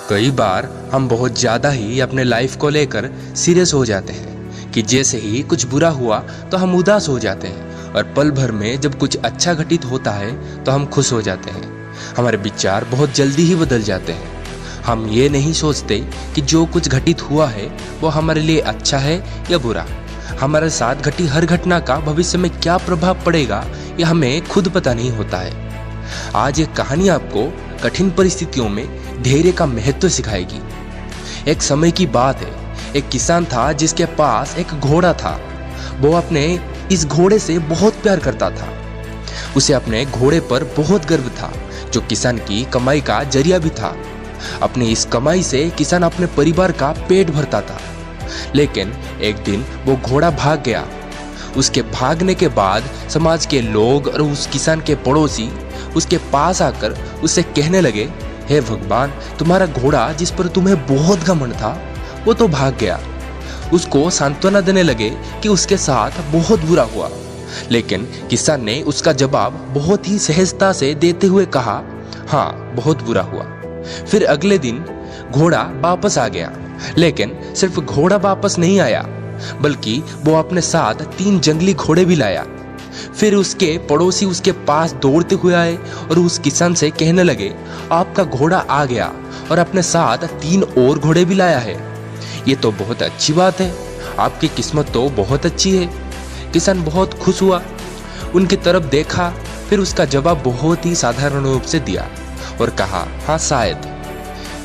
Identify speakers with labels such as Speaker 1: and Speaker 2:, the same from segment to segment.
Speaker 1: कई बार हम बहुत ज़्यादा ही अपने लाइफ को लेकर सीरियस हो जाते हैं कि जैसे ही कुछ बुरा हुआ तो हम उदास हो जाते हैं और पल भर में जब कुछ अच्छा घटित होता है तो हम खुश हो जाते हैं। हमारे विचार बहुत जल्दी ही बदल जाते हैं। हम ये नहीं सोचते कि जो कुछ घटित हुआ है वो हमारे लिए अच्छा है या बुरा। हमारे साथ घटी हर घटना का भविष्य में क्या प्रभाव पड़ेगा ये हमें खुद पता नहीं होता है। आज ये कहानी आपको कठिन परिस्थितियों में धैर्य का महत्व सिखाएगी। एक समय की बात है, एक किसान था जिसके पास एक घोड़ा था। वो अपने इस घोड़े से बहुत प्यार करता था। उसे अपने घोड़े पर बहुत गर्व था, जो किसान की कमाई का जरिया भी था। अपनी इस कमाई से किसान अपने परिवार का पेट भरता था। लेकिन एक दिन वो घोड़ा भाग गया। उसके भागने के बाद समाज के लोग और उस किसान के पड़ोसी उसके पास आकर उससे कहने लगे, हे भगवान, तुम्हारा घोड़ा जिस पर तुम्हें बहुत घमंड था वो तो भाग गया। उसको सांत्वना देने लगे कि उसके साथ बहुत बुरा हुआ। लेकिन किसान ने उसका जवाब बहुत ही सहजता से देते हुए कहा, हाँ, बहुत बुरा हुआ। फिर अगले दिन घोड़ा वापस आ गया। लेकिन सिर्फ घोड़ा वापस नहीं आया, बल्कि वो अपने साथ 3 जंगली घोड़े भी लाया। फिर उसके पड़ोसी उसके पास दौड़ते हुए आए और उस किसान से कहने लगे, आपका घोड़ा आ गया और अपने साथ 3 और घोड़े भी लाया है। ये तो बहुत अच्छी बात है, आपकी किस्मत तो बहुत अच्छी है। किसान बहुत खुश हुआ, उनकी तरफ देखा, फिर उसका जवाब बहुत ही साधारण रूप से दिया और कहा, हाँ शायद।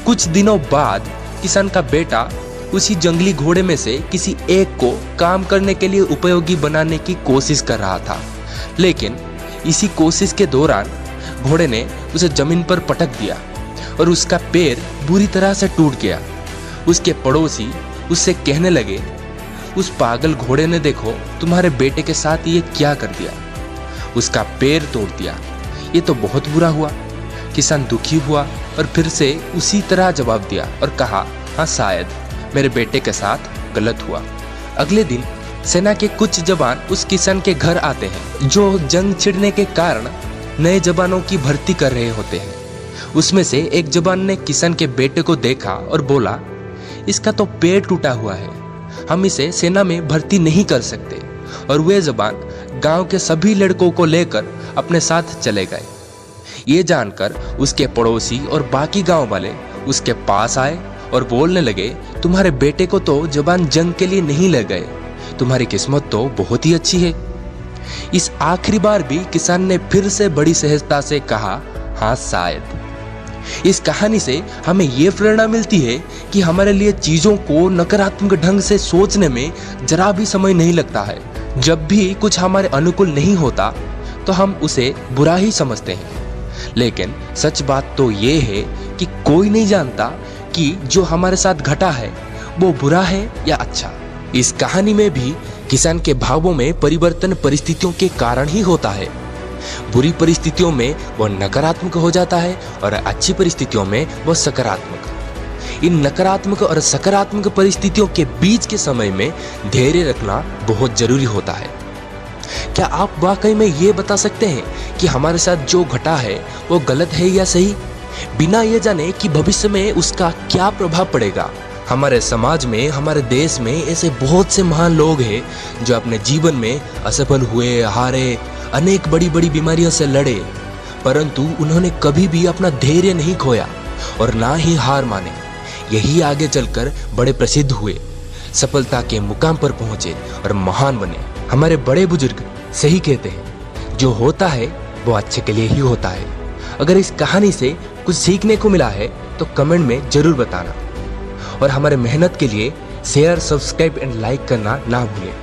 Speaker 1: कुछ दिनों बाद किसान का बेटा उसी जंगली घोड़े में से किसी एक को काम करने के लिए उपयोगी बनाने की कोशिश कर रहा था। लेकिन इसी कोशिश के दौरान घोड़े ने उसे जमीन पर पटक दिया और उसका पैर बुरी तरह से टूट गया। उसके पड़ोसी उससे कहने लगे, उस पागल घोड़े ने देखो तुम्हारे बेटे के साथ ये क्या कर दिया, उसका पैर तोड़ दिया। ये तो बहुत बुरा हुआ। किसान दुखी हुआ और फिर से उसी तरह जवाब दिया और कहा, हाँ शायद मेरे बेटे के साथ गलत हुआ। अगले दिन सेना के कुछ जवान उस किसान के घर आते हैं, जो जंग छिड़ने के कारण नए जवानों की भर्ती कर रहे होते हैं। उसमें से एक जवान ने किसान के बेटे को देखा और बोला, इसका तो पैर टूटा हुआ है, हम इसे सेना में भर्ती नहीं कर सकते। और वे जवान गांव के सभी लड़कों को लेकर अपने साथ चले गए। ये जानकर उसके पड़ोसी और बाकी गांव वाले उसके पास आए और बोलने लगे, तुम्हारे बेटे को तो जवान जंग के लिए नहीं ले गए, तुम्हारी किस्मत तो बहुत ही अच्छी है। इस आखिरी बार भी किसान ने फिर से बड़ी सहजता से कहा, हाँ शायद। इस कहानी से हमें ये प्रेरणा मिलती है कि हमारे लिए चीजों को नकारात्मक ढंग से सोचने में जरा भी समय नहीं लगता है। जब भी कुछ हमारे अनुकूल नहीं होता तो हम उसे बुरा ही समझते हैं। लेकिन सच बात तो ये है कि कोई नहीं जानता कि जो हमारे साथ घटा है वो बुरा है या अच्छा। इस कहानी में भी किसान के भावों में परिवर्तन परिस्थितियों के कारण ही होता है। बुरी परिस्थितियों में वो नकारात्मक हो जाता है और अच्छी परिस्थितियों में वो सकारात्मक। इन नकारात्मक और सकारात्मक परिस्थितियों के बीच के समय में धैर्य रखना बहुत जरूरी होता है। क्या आप वाकई में ये बता सकते हैं कि हमारे साथ जो घटा है वो गलत है या सही, बिना ये जाने कि भविष्य में उसका क्या प्रभाव पड़ेगा? हमारे समाज में, हमारे देश में ऐसे बहुत से महान लोग हैं जो अपने जीवन में असफल हुए, हारे, अनेक बड़ी बड़ी बीमारियों से लड़े, परंतु उन्होंने कभी भी अपना धैर्य नहीं खोया और ना ही हार माने। यही आगे चलकर बड़े प्रसिद्ध हुए, सफलता के मुकाम पर पहुंचे और महान बने। हमारे बड़े बुजुर्ग सही कहते हैं, जो होता है वो अच्छे के लिए ही होता है। अगर इस कहानी से कुछ सीखने को मिला है तो कमेंट में जरूर बताना और हमारे मेहनत के लिए शेयर, सब्सक्राइब एंड लाइक करना ना भूलें।